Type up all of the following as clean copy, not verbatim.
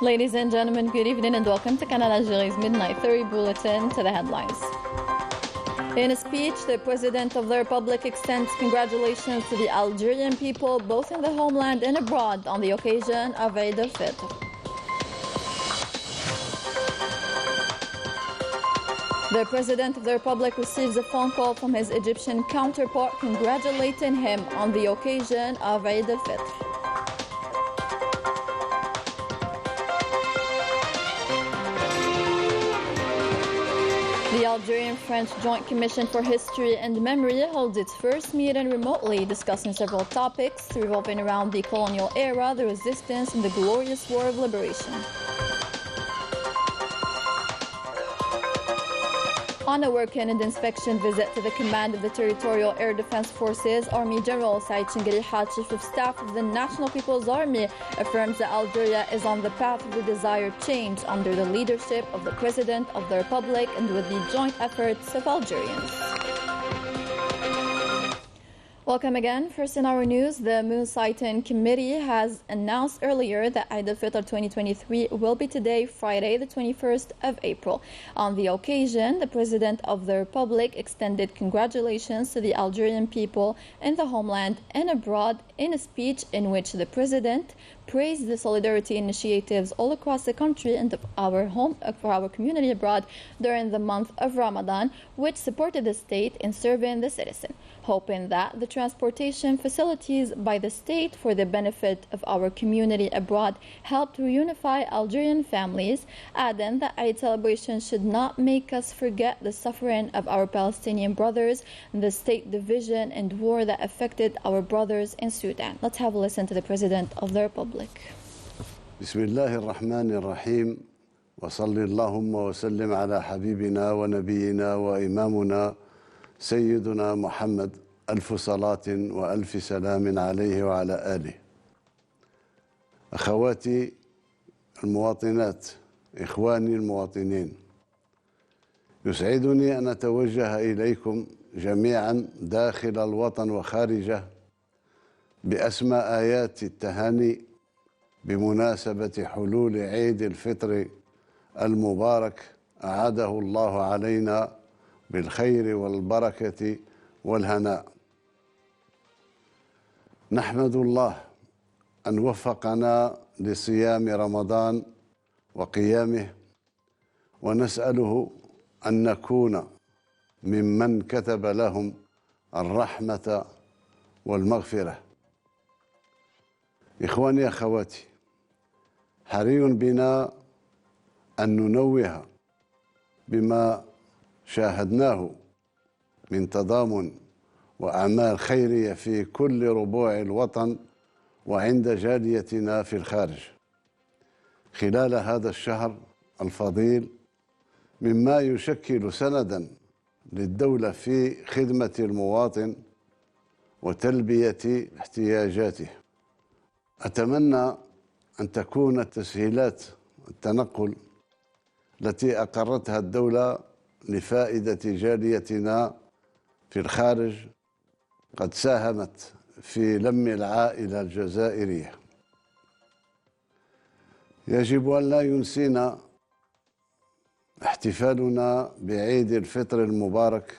Ladies and gentlemen, good evening and welcome to Canal Algérie's Midnight 30 Bulletin. To the headlines. In a speech, the President of the Republic extends congratulations to the Algerian people, both in the homeland and abroad, on the occasion of Eid al-Fitr. The President of the Republic receives a phone call from his Egyptian counterpart congratulating him on the occasion of Eid al-Fitr. The Algerian-French Joint Commission for History and Memory holds its first meeting remotely, discussing several topics revolving around the colonial era, the resistance, and the glorious War of Liberation. On a working and inspection visit to the command of the Territorial Air Defense Forces, Army General Saïd Chingariha, Chief of Staff of the National People's Army, affirms that Algeria is on the path of the desired change under the leadership of the President of the Republic and with the joint efforts of Algerians. Welcome again. First in our news, the Moon Sighting Committee has announced earlier that Eid al-Fitr 2023 will be today, Friday, the 21st of April. On the occasion, the President of the Republic extended congratulations to the Algerian people in the homeland and abroad in a speech in which the President praised the solidarity initiatives all across the country and for our community abroad during the month of Ramadan, which supported the state in serving the citizen, hoping that the transportation facilities by the state for the benefit of our community abroad helped reunify Algerian families, adding that Eid celebration should not make us forget the suffering of our Palestinian brothers, the state division and war that affected our brothers in Sudan. Let's have a listen to the President of the Republic. بسم الله الرحمن الرحيم وصلي اللهم وسلم على حبيبنا ونبينا وإمامنا سيدنا محمد ألف صلاة وألف سلام عليه وعلى آله. أخواتي المواطنات، إخواني المواطنين، يسعدني أن أتوجه إليكم جميعا داخل الوطن وخارجه بأسمى آيات التهاني بمناسبة حلول عيد الفطر المبارك، أعاده الله علينا بالخير والبركة والهناء. نحمد الله أن وفقنا لصيام رمضان وقيامه، ونسأله أن نكون ممن كتب لهم الرحمة والمغفرة. إخواني أخواتي، حري بنا أن ننوه بما شاهدناه من تضامن وأعمال خيرية في كل ربوع الوطن وعند جاليتنا في الخارج خلال هذا الشهر الفضيل، مما يشكل سندا للدولة في خدمة المواطن وتلبية احتياجاته. أتمنى أن تكون تسهيلات التنقل التي أقرتها الدولة لفائدة جاليتنا في الخارج قد ساهمت في لم العائلة الجزائرية. يجب أن لا ينسينا احتفالنا بعيد الفطر المبارك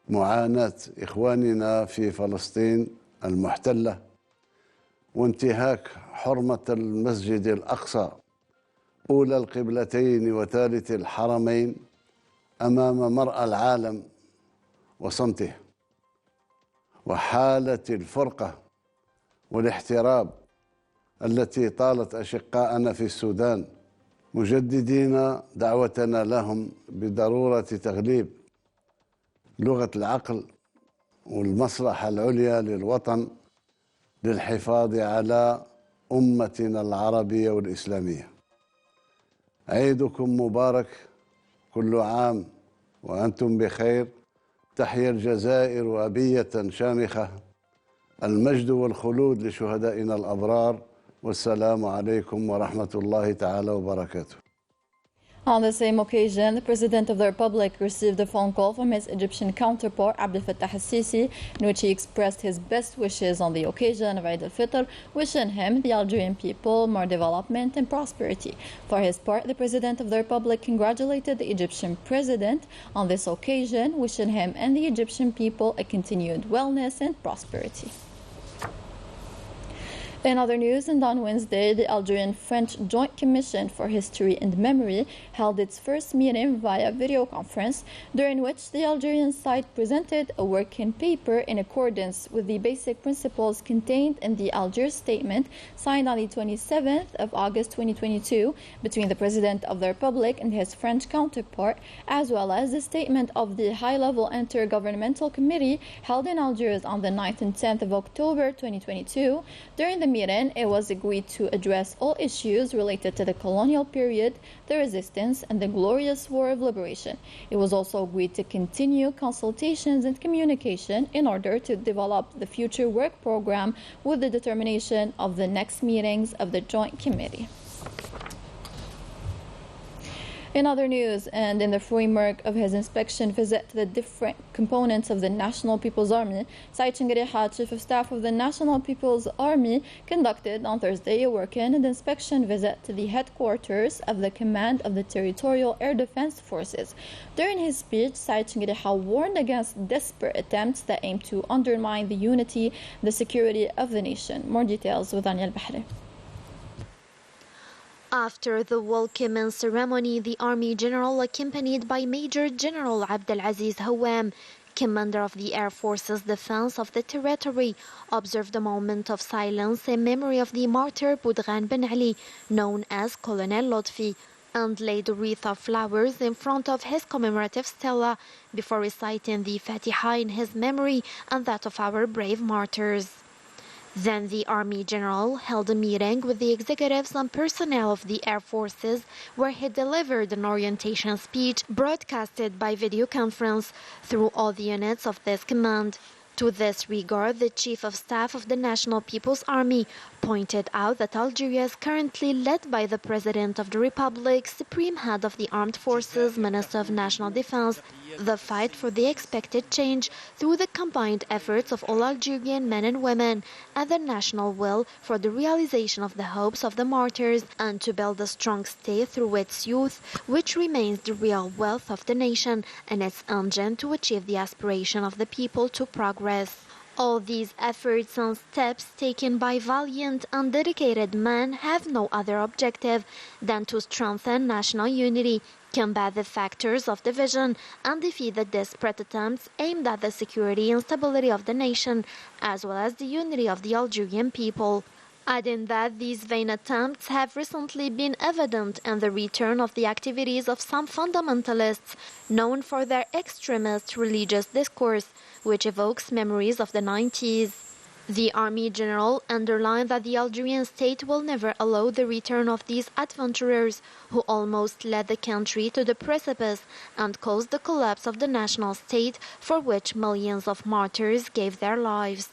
معاناة إخواننا في فلسطين المحتلة وانتهاك حرمة المسجد الأقصى أولى القبلتين وثالث الحرمين أمام مرأى العالم وصمته، وحالة الفرقة والاحتراب التي طالت أشقاءنا في السودان، مجددين دعوتنا لهم بضرورة تغليب لغة العقل والمصلحة العليا للوطن للحفاظ على أمتنا العربية والإسلامية. عيدكم مبارك، كل عام وأنتم بخير. تحيا الجزائر أبية شامخة، المجد والخلود لشهدائنا الأبرار، والسلام عليكم ورحمة الله تعالى وبركاته. On the same occasion, the President of the Republic received a phone call from his Egyptian counterpart, Abdel Fattah al-Sisi, in which he expressed his best wishes on the occasion of Eid al-Fitr, wishing him, the Algerian people, more development and prosperity. For his part, the President of the Republic congratulated the Egyptian President on this occasion, wishing him and the Egyptian people a continued wellness and prosperity. In other news, and on Wednesday, the Algerian-French Joint Commission for History and Memory held its first meeting via video conference, during which the Algerian side presented a working paper in accordance with the basic principles contained in the Algiers Statement signed on the 27th of August 2022 between the President of the Republic and his French counterpart, as well as the statement of the high-level intergovernmental committee held in Algiers on the 9th and 10th of October 2022. During the meeting, it was agreed to address all issues related to the colonial period, the resistance, and the glorious War of Liberation. It was also agreed to continue consultations and communication in order to develop the future work program with the determination of the next meetings of the Joint Committee. In other news, and in the framework of his inspection visit to the different components of the National People's Army, Saïd Chengueriha, Chief of Staff of the National People's Army, conducted on Thursday a working and inspection visit to the headquarters of the Command of the Territorial Air Defense Forces. During his speech, Saïd Chengueriha warned against desperate attempts that aim to undermine the unity and the security of the nation. More details with Daniel Bahri. After the welcoming ceremony, the Army General, accompanied by Major General Abdelaziz Hawam, Commander of the Air Force's Defense of the Territory, observed a moment of silence in memory of the martyr Boudran Ben Ali, known as Colonel Lotfi, and laid a wreath of flowers in front of his commemorative stela before reciting the Fatiha in his memory and that of our brave martyrs. Then the Army General held a meeting with the executives and personnel of the Air Forces, where he delivered an orientation speech broadcasted by video conference through all the units of this command. To this regard, the Chief of Staff of the National People's Army pointed out that Algeria is currently led by the President of the Republic, Supreme Head of the Armed Forces, Minister of National Defense. The fight for the expected change through the combined efforts of all Algerian men and women and the national will for the realization of the hopes of the martyrs and to build a strong state through its youth, which remains the real wealth of the nation and its engine to achieve the aspiration of the people to progress. All these efforts and steps taken by valiant and dedicated men have no other objective than to strengthen national unity, combat the factors of division, and defeat the desperate attempts aimed at the security and stability of the nation, as well as the unity of the Algerian people. Adding that these vain attempts have recently been evident in the return of the activities of some fundamentalists known for their extremist religious discourse, which evokes memories of the 90s. The Army General underlined that the Algerian state will never allow the return of these adventurers who almost led the country to the precipice and caused the collapse of the national state for which millions of martyrs gave their lives.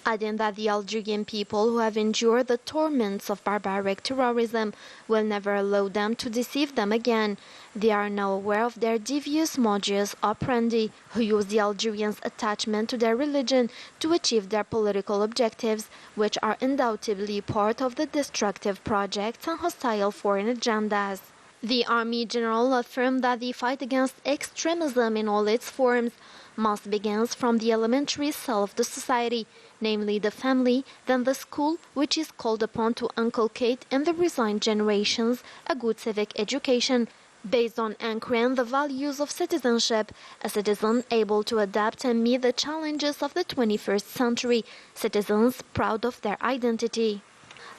Adding that the Algerian people who have endured the torments of barbaric terrorism will never allow them to deceive them again. They are now aware of their devious modus operandi, who use the Algerians' attachment to their religion to achieve their political objectives, which are undoubtedly part of the destructive projects and hostile foreign agendas. The Army General affirmed that the fight against extremism in all its forms must begin from the elementary cell of the society, namely the family, then the school, which is called upon to inculcate in the resigned generations a good civic education, based on anchoring the values of citizenship, a citizen able to adapt and meet the challenges of the 21st century, citizens proud of their identity.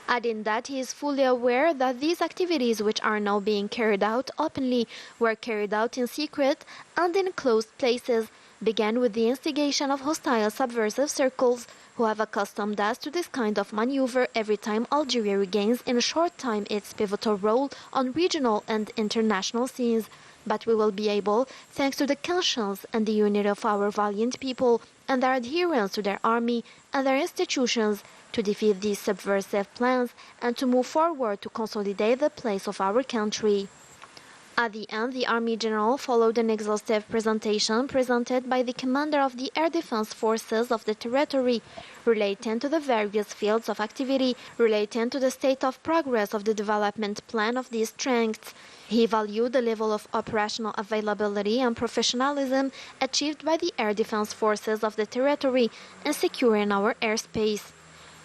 Adding that he is fully aware that these activities, which are now being carried out openly, were carried out in secret and in closed places, began with the instigation of hostile subversive circles who have accustomed us to this kind of maneuver every time Algeria regains in a short time its pivotal role on regional and international scenes. But we will be able, thanks to the conscience and the unity of our valiant people and their adherence to their army and their institutions, to defeat these subversive plans and to move forward to consolidate the place of our country. At the end, the Army General followed an exhaustive presentation presented by the commander of the Air Defense Forces of the territory, relating to the various fields of activity, relating to the state of progress of the development plan of these strengths. He valued the level of operational availability and professionalism achieved by the Air Defense Forces of the territory in securing our airspace.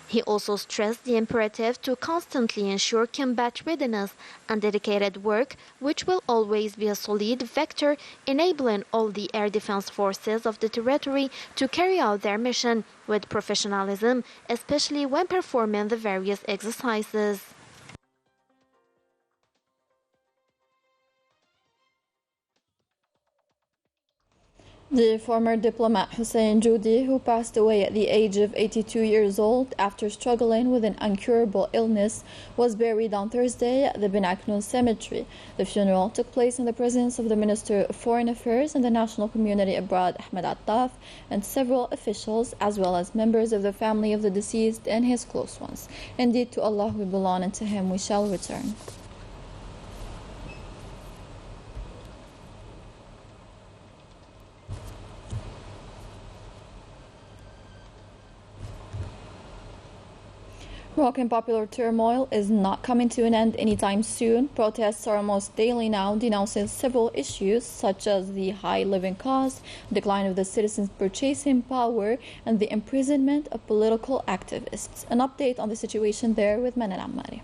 He also stressed the imperative to constantly ensure combat readiness and dedicated work, which will always be a solid vector enabling all the air defense forces of the territory to carry out their mission with professionalism, especially when performing the various exercises. The former diplomat Hussein Joudi, who passed away at the age of 82 years old after struggling with an incurable illness, was buried on Thursday at the Ben Aknoun Cemetery. The funeral took place in the presence of the Minister of Foreign Affairs and the National Community Abroad, Ahmed Attaf, and several officials, as well as members of the family of the deceased and his close ones. Indeed, to Allah we belong, and to Him we shall return. Moroccan popular turmoil is not coming to an end anytime soon. Protests are almost daily now, denouncing several issues such as the high living costs, decline of the citizens' purchasing power, and the imprisonment of political activists. An update on the situation there with Manan Ammari.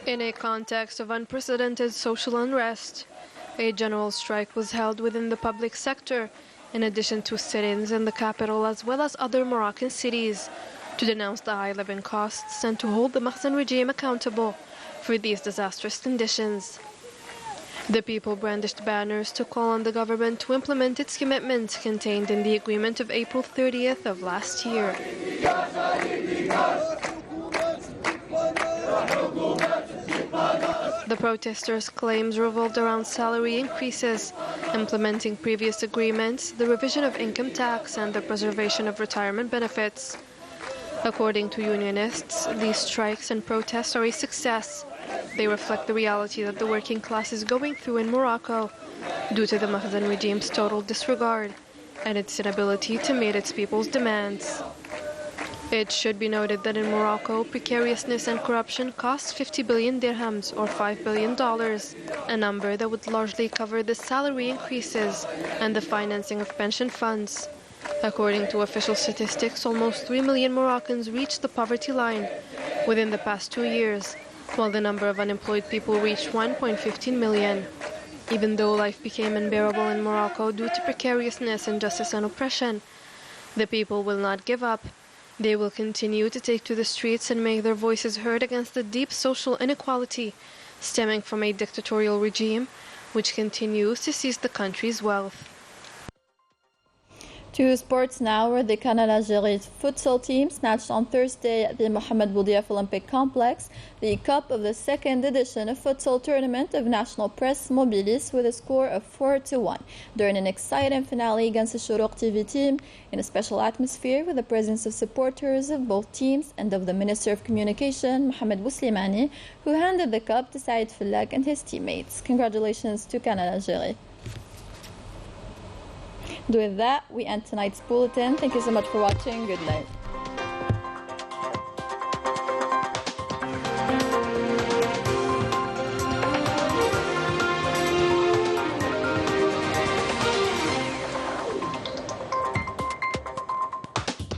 In a context of unprecedented social unrest, a general strike was held within the public sector, in addition to sit-ins in the capital as well as other Moroccan cities, to denounce the high living costs and to hold the Mahsen regime accountable for these disastrous conditions. The people brandished banners to call on the government to implement its commitments contained in the agreement of April 30th of last year. The protesters' claims revolved around salary increases, implementing previous agreements, the revision of income tax, and the preservation of retirement benefits. According to unionists, these strikes and protests are a success. They reflect the reality that the working class is going through in Morocco due to the Mahsen regime's total disregard and its inability to meet its people's demands. It should be noted that in Morocco, precariousness and corruption cost 50 billion dirhams, or $5 billion, a number that would largely cover the salary increases and the financing of pension funds. According to official statistics, almost 3 million Moroccans reached the poverty line within the past 2 years, while the number of unemployed people reached 1.15 million. Even though life became unbearable in Morocco due to precariousness, injustice, and oppression, the people will not give up. They will continue to take to the streets and make their voices heard against the deep social inequality stemming from a dictatorial regime which continues to seize the country's wealth. To sports now, where the Canal Algérie futsal team snatched on Thursday at the Mohamed Boudiaf Olympic Complex the cup of the second edition of futsal tournament of National Press Mobilis with a score of 4-1 during an exciting finale against the Shorouk TV team in a special atmosphere with the presence of supporters of both teams and of the Minister of Communication, Mohamed Bouslimani, who handed the cup to Saïd Fellak and his teammates. Congratulations to Canal Algérie. With that, we end tonight's bulletin. Thank you so much for watching. Good night.